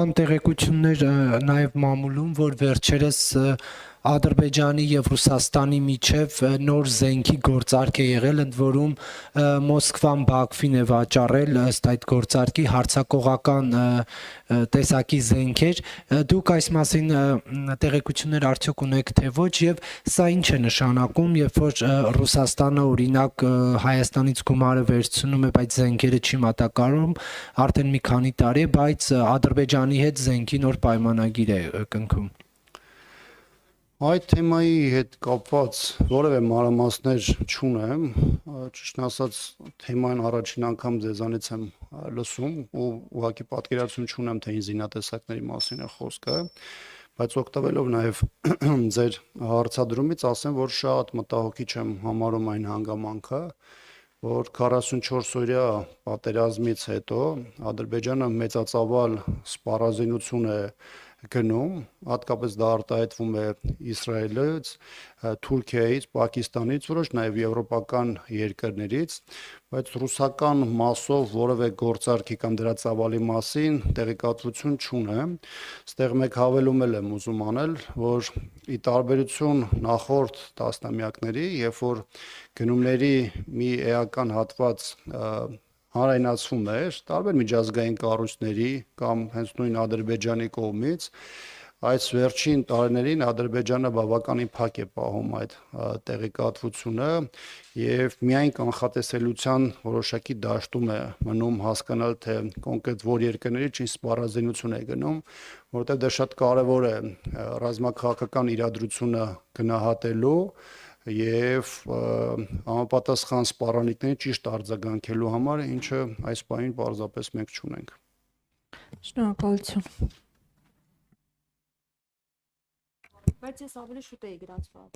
Տեղեկություններ նաև մամուլում, որ վերջերս Ադրբեջանի եւ Ռուսաստանի միջև նոր զենքի գործարք է եղել, ընդ որում Մոսկվան Բաքվին է վաճառել ըստ այդ գործարքի հարձակողական տեսակի զենքեր։ Դուք այս մասին տեղեկություններ արդյոք ունեք թե ոչ, եւ սա ինչ է նշանակում, երբ որ Ռուսաստանը օրինակ Հայաստանից գումարը վերցնում է, բայց զենքերը չի մատակարարում արդեն մի քանի տարի է, բայց Ադրբեջանի հետ զենքի նոր պայմանագիր է կնքում։ Այդ թեմայի հետ կապված որևէ մանրամասներ չունեմ, ճիշտն ասած թեման առաջին անգամ ձեզանից եմ լսում ու ուղղակի պատկերացում չունեմ, թե ինչ զինատեսակների մասին է խոսքը, բայց օգտվելով նաև ձեր հարցադրումից ասեմ, որ շատ մտահոգիչ եմ համարում այն հանգամանքը, որ 44-օրյա պատերազմից հետո Ադրբեջանը մեծածավալ սպառազինություն է գնում, հատկապես դա արտահայտվում է Իսրայելից, Թուրքիայից, Պակիստանից, որոշ նաև եվրոպական երկրներից, բայց ռուսական մասով որևէ գործարքի կամ դրա ծավալի մասին տեղեկատվություն չունեմ։ Ստեղ մեկ հավելում եմ ուզում անել, որ ի տարբերություն նախորդ տասնամյակների, երբ որ գնումների մի էական հատված հանրայնացվում էր տարբեր միջազգային կառույցների կամ հենց նույն Ադրբեջանի կողմից, այս վերջին տարիներին Ադրբեջանը բավականին փակ է պահում այդ տեղեկատվությունը եւ միայն կանխատեսելիության որոշակի դաշտում է մնում հասկանալ, թե կոնկրետ որ երկրների ինչ սպառազինություն է գնում, որովհետեւ դա շատ կարեւոր է ռազմաքաղաքական իրադրությունը գնահատելու եւ համապատասխան սպառանիկների ճիշտ արձագանքելու համար, ինչը այս պահին պարզապես մենք չունենք։ Շնորհակալություն։ Բայց ես ավելի շուտ էի գրանցված։